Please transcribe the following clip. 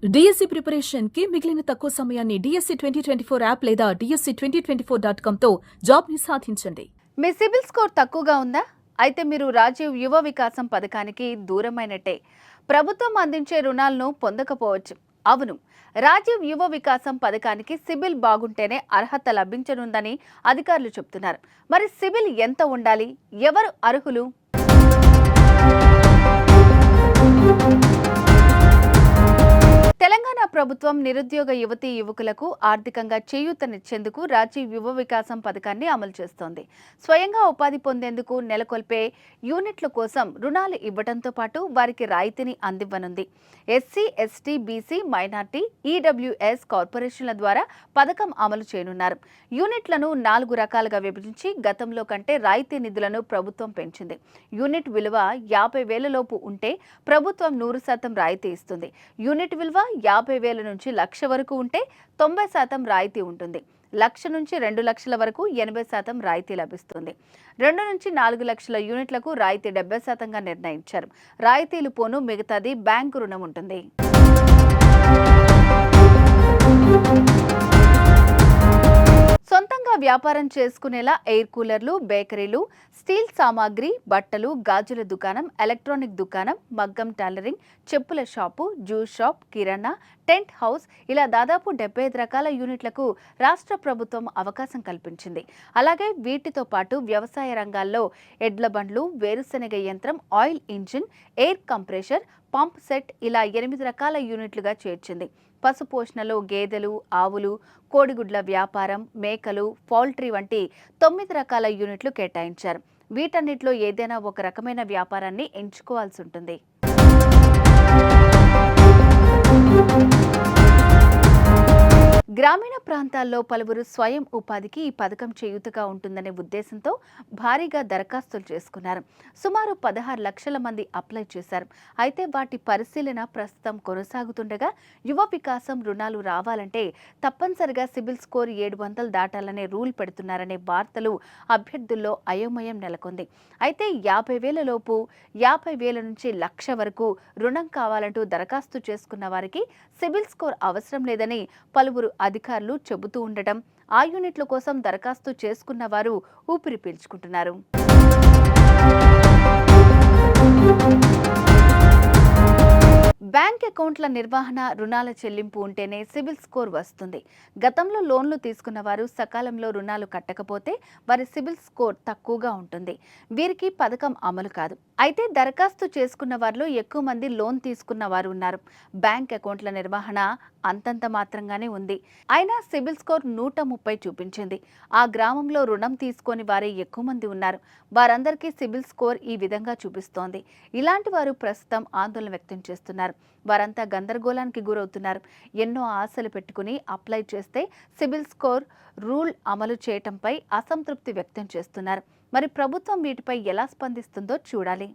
DSC preparation కి మిగిలిన తక్కువ సమయాన్ని డిఎస్సి 2024 యాప్ లేదా DSC2024.com తో జాబ్ ని సాధించండి. మీ సిబిల్ స్కోర్ తక్కువగా ఉందా? అయితే మీరు రాజీవ్ యువ వికాసం పథకానికి దూరమైనట్టే. ప్రభుత్వం అందించే రుణాలను పొందకపోవచ్చు. అవును, రాజీవ్ యువ వికాసం పథకానికి సిబిల్ బాగుంటేనే అర్హత లభించనుందని అధికారులు చెబుతున్నారు. మరి సిబిల్ ఎంత ఉండాలి? ఎవరు అర్హులు? తెలంగాణ ప్రభుత్వం నిరుద్యోగ యువతీ యువకులకు ఆర్థికంగా చేయూతనిచ్చేందుకు రాజీవ్ యువ వికాసం పథకాన్ని అమలు చేస్తోంది. స్వయంగా ఉపాధి పొందేందుకు నెలకొల్పే యూనిట్ల కోసం రుణాలు ఇవ్వడంతో పాటు వారికి రాయితీని అందివ్వనుంది. SC, ST, BC, minority, EWS కార్పొరేషన్ల ద్వారా పథకం అమలు చేయనున్నారు. యూనిట్లను 4 రకాలుగా విభజించి గతంలో కంటే రాయితీ నిధులను ప్రభుత్వం పెంచింది. యూనిట్ విలువ 50,000 లోపు ఉంటే ప్రభుత్వం 100% రాయితీ ఇస్తుంది. యూనిట్ విలువ 50,000 నుంచి 1,00,000 వరకు ఉంటే 90% రాయితీ ఉంటుంది. 1,00,000 నుంచి 2,00,000 వరకు 80% రాయితీ లభిస్తుంది. 2 నుంచి 4 లక్షల యూనిట్లకు రాయితీ 70%గా నిర్ణయించారు. రాయితీలు పోను మిగతాది బ్యాంకు రుణం ఉంటుంది. సొంతంగా వ్యాపారం చేసుకునేలా ఎయిర్ కూలర్లు, బేకరీలు, స్టీల్ సామాగ్రి, బట్టలు, గాజుల దుకాణం, ఎలక్ట్రానిక్ దుకాణం, మగ్గం టైలరింగ్, చెప్పుల షాపు, జ్యూస్ షాప్, కిరాణా, టెంట్ హౌస్ ఇలా దాదాపు 75 రకాల యూనిట్లకు రాష్ట్ర ప్రభుత్వం అవకాశం కల్పించింది. అలాగే వీటితో పాటు వ్యవసాయ రంగాల్లో ఎడ్ల బండ్లు, వేరుశెనగ యంత్రం, oil engine, air compressor, pump set ఇలా 8 రకాల యూనిట్లుగా చేర్చింది. పశుపోషణలో గేదెలు, ఆవులు, కోడిగుడ్ల వ్యాపారం, మేకలు, పౌల్ట్రీ వంటి 9 రకాల యూనిట్లు కేటాయించారు. వీటన్నిటిలో ఏదైనా ఒక రకమైన వ్యాపారాన్ని ఎంచుకోవాల్సి ఉంటుంది. గ్రామీణ ప్రాంతాల్లో పలువురు స్వయం ఉపాధికి ఈ పథకం చేయూతగా ఉంటుందనే ఉద్దేశంతో భారీగా దరఖాస్తులు చేసుకున్నారు. సుమారు 16 లక్షల మంది అప్లై చేశారు. అయితే వాటి పరిశీలన ప్రస్తుతం కొనసాగుతుండగా యువ వికాసం రుణాలు రావాలంటే తప్పనిసరిగా సిబిల్ స్కోర్ 700 దాటాలనే రూల్ పెడుతున్నారనే వార్తలు అభ్యర్థుల్లో అయోమయం నెలకొంది. అయితే 50,000 లోపు 50,000 నుంచి 1,00,000 వరకు రుణం కావాలంటూ దరఖాస్తు చేసుకున్న వారికి సిబిల్ స్కోర్ అవసరం లేదని పలువురు అధికారులు చెబుతూ ఉండటం ఆ యూనిట్ల కోసం దరఖాస్తు చేసుకున్న వారు ఊపిరి పీల్చుకుంటున్నారు. బ్యాంక్ అకౌంట్ల నిర్వహణ, రుణాల చెల్లింపు ఉంటేనే సిబిల్ స్కోర్ వస్తుంది. గతంలో లోన్లు తీసుకున్న వారు సకాలంలో రుణాలు కట్టకపోతే వారి సిబిల్ స్కోర్ తక్కువగా ఉంటుంది. వీరికి పథకం అమలు కాదు. అయితే దరఖాస్తు చేసుకున్న వారిలో ఎక్కువ మంది లోన్ తీసుకున్న వారు ఉన్నారు. బ్యాంక్ అకౌంట్ల నిర్వహణ అంతంత మాత్రంగానే ఉంది. అయినా సిబిల్ స్కోర్ 130 చూపించింది. ఆ గ్రామంలో రుణం తీసుకొని వారే ఎక్కువ మంది ఉన్నారు. వారందరికీ సిబిల్ స్కోర్ ఈ విధంగా చూపిస్తోంది. ఇలాంటి వారు ప్రస్తుతం ఆందోళన వ్యక్తం చేస్తున్నారు. వారంతా గందరగోళానికి గురవుతున్నారు. ఎన్నో ఆశలు పెట్టుకుని అప్లై చేస్తే సిబిల్ స్కోర్ రూల్ అమలు చేయటంపై అసంతృప్తి వ్యక్తం చేస్తున్నారు. మరి ప్రభుత్వం వీటిపై ఎలా స్పందిస్తుందో చూడాలి.